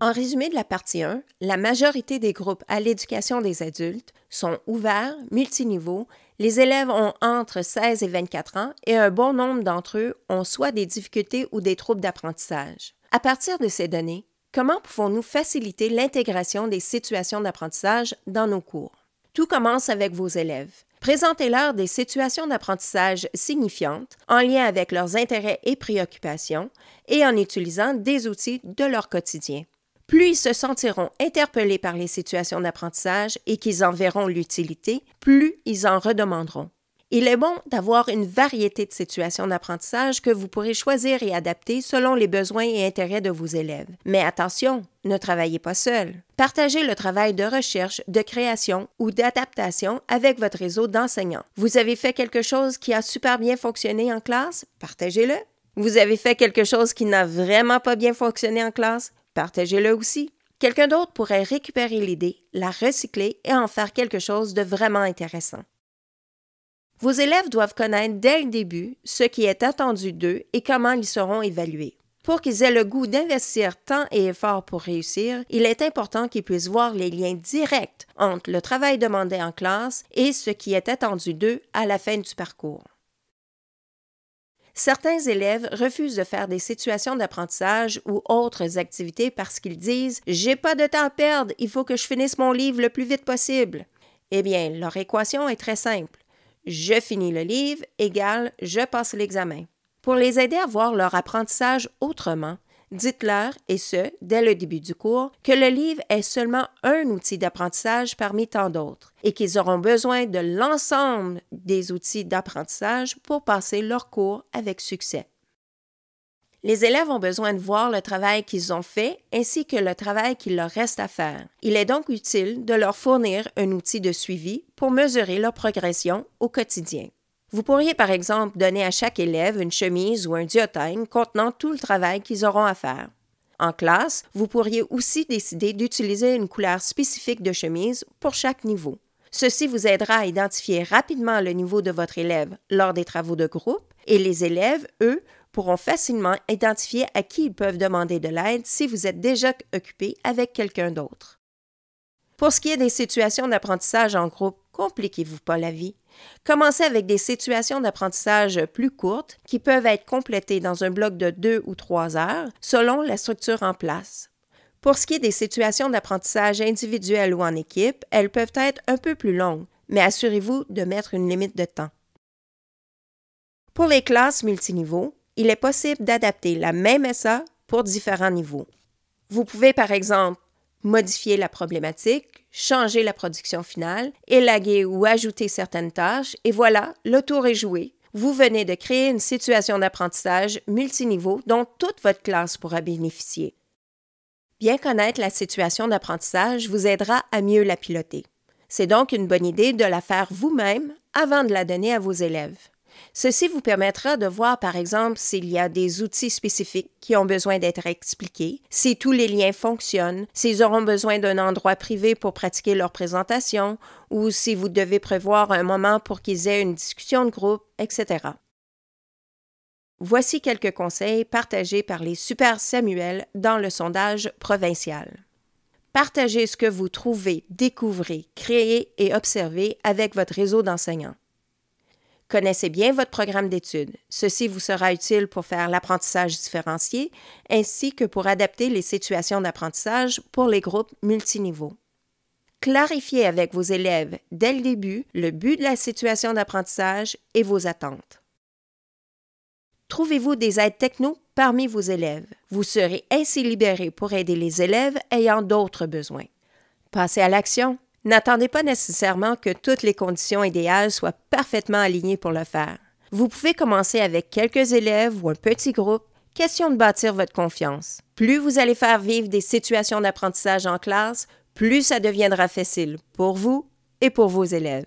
En résumé de la partie 1, la majorité des groupes à l'éducation des adultes sont ouverts, multiniveaux, les élèves ont entre 16 et 24 ans et un bon nombre d'entre eux ont soit des difficultés ou des troubles d'apprentissage. À partir de ces données, comment pouvons-nous faciliter l'intégration des situations d'apprentissage dans nos cours? Tout commence avec vos élèves. Présentez-leur des situations d'apprentissage signifiantes en lien avec leurs intérêts et préoccupations et en utilisant des outils de leur quotidien. Plus ils se sentiront interpellés par les situations d'apprentissage et qu'ils en verront l'utilité, plus ils en redemanderont. Il est bon d'avoir une variété de situations d'apprentissage que vous pourrez choisir et adapter selon les besoins et intérêts de vos élèves. Mais attention, ne travaillez pas seul. Partagez le travail de recherche, de création ou d'adaptation avec votre réseau d'enseignants. Vous avez fait quelque chose qui a super bien fonctionné en classe? Partagez-le. Vous avez fait quelque chose qui n'a vraiment pas bien fonctionné en classe? Partagez-le aussi. Quelqu'un d'autre pourrait récupérer l'idée, la recycler et en faire quelque chose de vraiment intéressant. Vos élèves doivent connaître dès le début ce qui est attendu d'eux et comment ils seront évalués. Pour qu'ils aient le goût d'investir temps et effort pour réussir, il est important qu'ils puissent voir les liens directs entre le travail demandé en classe et ce qui est attendu d'eux à la fin du parcours. Certains élèves refusent de faire des situations d'apprentissage ou autres activités parce qu'ils disent « J'ai pas de temps à perdre, il faut que je finisse mon livre le plus vite possible ». Eh bien, leur équation est très simple. Je finis le livre égale je passe l'examen. Pour les aider à voir leur apprentissage autrement, dites-leur, et ce, dès le début du cours, que le livre est seulement un outil d'apprentissage parmi tant d'autres et qu'ils auront besoin de l'ensemble des outils d'apprentissage pour passer leur cours avec succès. Les élèves ont besoin de voir le travail qu'ils ont fait ainsi que le travail qu'il leur reste à faire. Il est donc utile de leur fournir un outil de suivi pour mesurer leur progression au quotidien. Vous pourriez par exemple donner à chaque élève une chemise ou un diotène contenant tout le travail qu'ils auront à faire. En classe, vous pourriez aussi décider d'utiliser une couleur spécifique de chemise pour chaque niveau. Ceci vous aidera à identifier rapidement le niveau de votre élève lors des travaux de groupe et les élèves, eux, pourront facilement identifier à qui ils peuvent demander de l'aide si vous êtes déjà occupé avec quelqu'un d'autre. Pour ce qui est des situations d'apprentissage en groupe, compliquez-vous pas la vie. Commencez avec des situations d'apprentissage plus courtes qui peuvent être complétées dans un bloc de 2 ou 3 heures selon la structure en place. Pour ce qui est des situations d'apprentissage individuelles ou en équipe, elles peuvent être un peu plus longues, mais assurez-vous de mettre une limite de temps. Pour les classes multiniveaux, il est possible d'adapter la même SA pour différents niveaux. Vous pouvez par exemple modifier la problématique, changer la production finale, élaguer ou ajouter certaines tâches, et voilà, le tour est joué. Vous venez de créer une situation d'apprentissage multiniveau dont toute votre classe pourra bénéficier. Bien connaître la situation d'apprentissage vous aidera à mieux la piloter. C'est donc une bonne idée de la faire vous-même avant de la donner à vos élèves. Ceci vous permettra de voir, par exemple, s'il y a des outils spécifiques qui ont besoin d'être expliqués, si tous les liens fonctionnent, s'ils auront besoin d'un endroit privé pour pratiquer leur présentation, ou si vous devez prévoir un moment pour qu'ils aient une discussion de groupe, etc. Voici quelques conseils partagés par les Super Samuel dans le sondage provincial. Partagez ce que vous trouvez, découvrez, créez et observez avec votre réseau d'enseignants. Connaissez bien votre programme d'études. Ceci vous sera utile pour faire l'apprentissage différencié ainsi que pour adapter les situations d'apprentissage pour les groupes multiniveaux. Clarifiez avec vos élèves dès le début le but de la situation d'apprentissage et vos attentes. Trouvez-vous des aides techno parmi vos élèves. Vous serez ainsi libéré pour aider les élèves ayant d'autres besoins. Passez à l'action. N'attendez pas nécessairement que toutes les conditions idéales soient parfaitement alignées pour le faire. Vous pouvez commencer avec quelques élèves ou un petit groupe, question de bâtir votre confiance. Plus vous allez faire vivre des situations d'apprentissage en classe, plus ça deviendra facile pour vous et pour vos élèves.